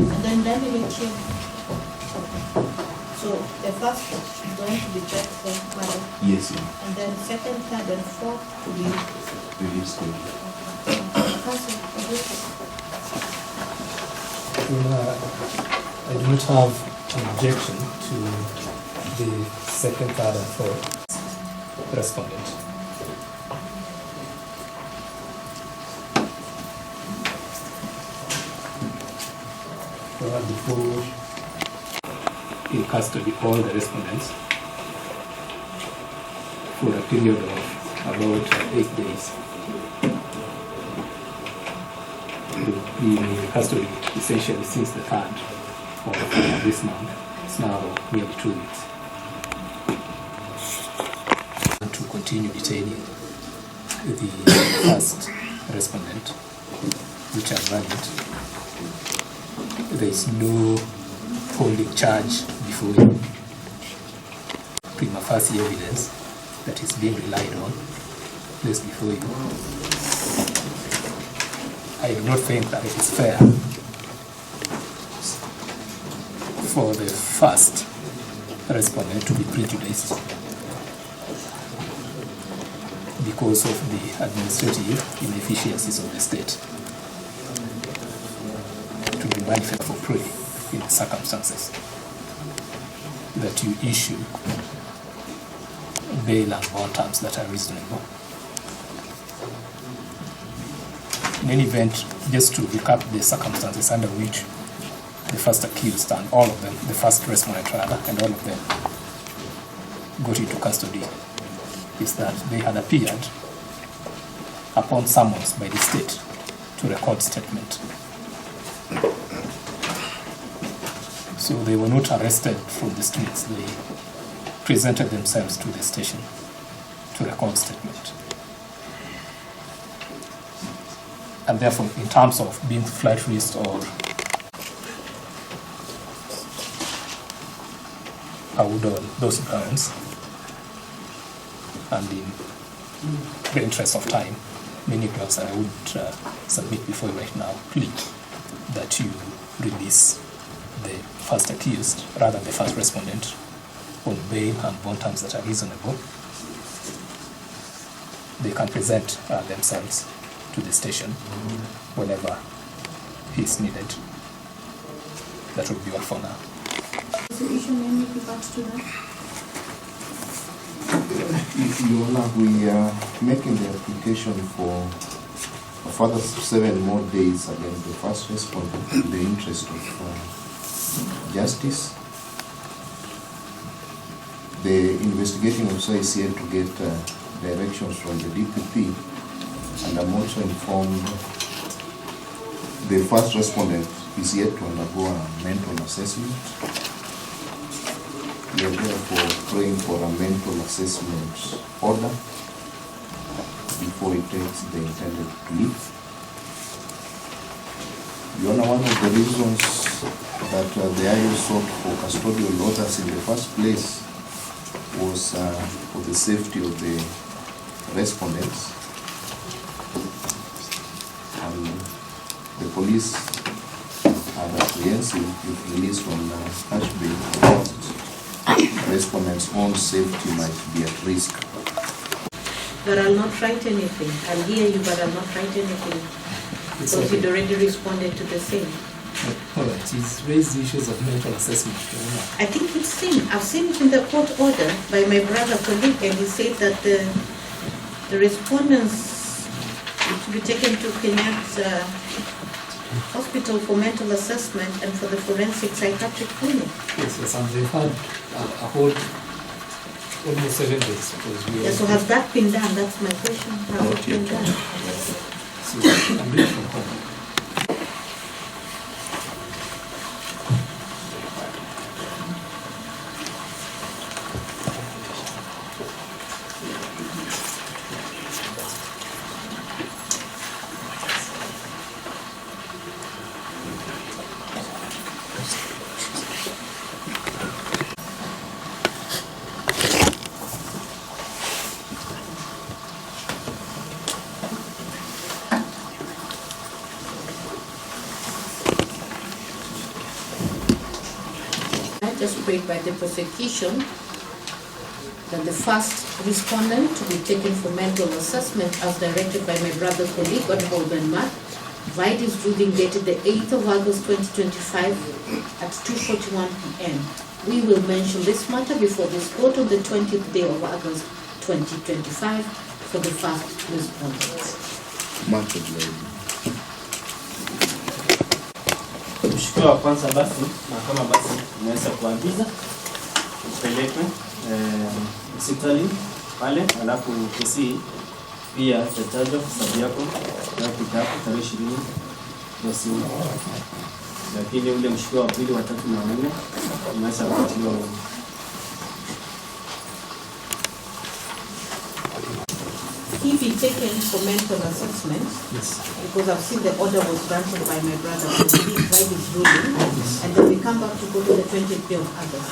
and then delegate here. So the first is going to be checked for mother. Yes, yeah. And then second, third, and fourth to be Release date. I do not have an objection to the second, third, and fourth respondent. Before in custody all the respondents for a period of about 8 days. In custody essentially since the 3rd of this month. It's now nearly 2 weeks. And to continue detaining the first respondent, which are valid. There is no holding charge before you. Prima facie evidence that is being relied on placed before you. I do not think that it is fair for the first respondent to be prejudiced because of the administrative inefficiencies of the state to be manifest for prey in the circumstances that you issue bail and bond terms that are reasonable. In any event, just to recap the circumstances under which the first accused and all of them, the first respondent rather, and all of them got into custody, is that they had appeared upon summons by the state to record statement. So they were not arrested from the streets, they presented themselves to the station to record statement. And therefore, in terms of being flight risk or I would on those grounds, and in the interest of time, many grounds I would submit before you right now, plead that you release the first accused, rather than the first respondent, on bail and bond terms that are reasonable. They can present themselves to the station whenever he is needed. That would be all for now. Prosecution, any regards to that? Your Honor, we are making the application for a further 7 more days against the first respondent in the interest of justice. The investigating officer is here to get directions from the DPP, and I'm also informed the first respondent is yet to undergo a mental assessment. We are therefore praying for a mental assessment order before he takes the intended plea. Your Honor, one of the reasons that the IO sought for custodial orders in the first place was for the safety of the respondents. And the police are apprehensive if released on cash bail. Respondents' own safety might be at risk. But I'll not write anything. I'll hear you, but I'll not write anything. Because you'd already responded to the same. All right, he's raised the issues of mental assessment. I think it's seen. I've seen it in the court order by my brother colleague, and he said that the respondents to be taken to Kenyatta Hospital for mental assessment and for the forensic psychiatric clinic. Yes, and they've had a whole almost 7 days. Yeah, so has that been done? That's my question. Has it been done? So I'm doing from home. just prayed by the prosecution, that the first respondent to be taken for mental assessment as directed by my brother colleague, Honorable Mark, provide his ruling dated the 8th of August 2025 at 2:41 p.m. We will mention this matter before this court on the 20th day of August 2025 for the first respondent. Mshukiwa wa kwanza basi, mahakama basi inaweza kuagiza upelekwe hospitali pale, alafu kesi pia itatajwa sababu yako na kitabu tarehe 20 mwezi huu. Lakini ule mshukiwa wa pili, wa tatu na wa nne inaweza kuachiliwa. He be taken for mental assessment? Yes. Because I've seen the order was granted by my brother to provide his ruling, and then we come back to go to the 20th day of August.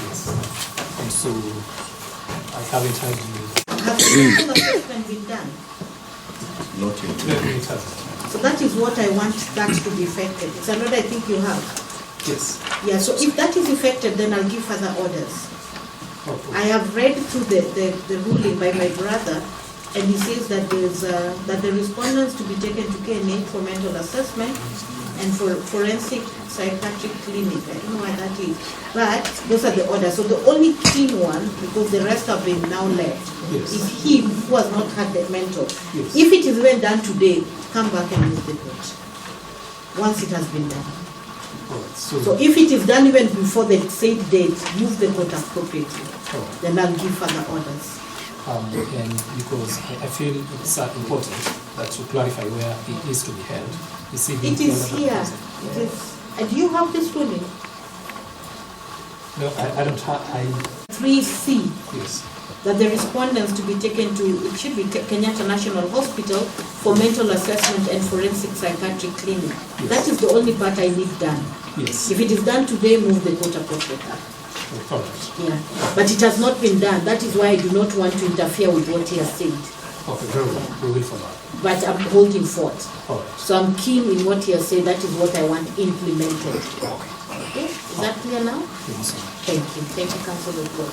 Yes. And so I haven't had Has the mental assessment been done? Not yet. So that is what I want that to be effected. It's an order I think you have. Yes. Yeah, so if that is effected, then I'll give further orders. Okay. I have read through the ruling by my brother, and he says that there's that the respondents to be taken to KNA for mental assessment and for forensic psychiatric clinic. I don't know why that is, but those are the orders. So the only clean one, because the rest have been now left, Yes. is him who has not had the mental. Yes. If it is well done today, come back and move the court once it has been done. All right. So if it is done even before the said date, move the court appropriately. All right. Then I'll give further orders. And because I feel it's important that you clarify where he is to be held. Is he It being is held here. at It the is. Do you have this ruling? No, I don't have. 3C, Yes. that the respondents to be taken to, it should be Kenyatta National Hospital for mental assessment and forensic psychiatric clinic. Yes. That is the only part I need done. Yes. If it is done today, move the court appropriately. All right. Yeah. But it has not been done. That is why I do not want to interfere with what he has said. Okay, very well. We will follow up. But I'm holding forth. All right. So I'm keen in what he has said. That is what I want implemented. Okay. Okay? Is that clear now? Thank you so much. Thank you. Thank you, Council of God.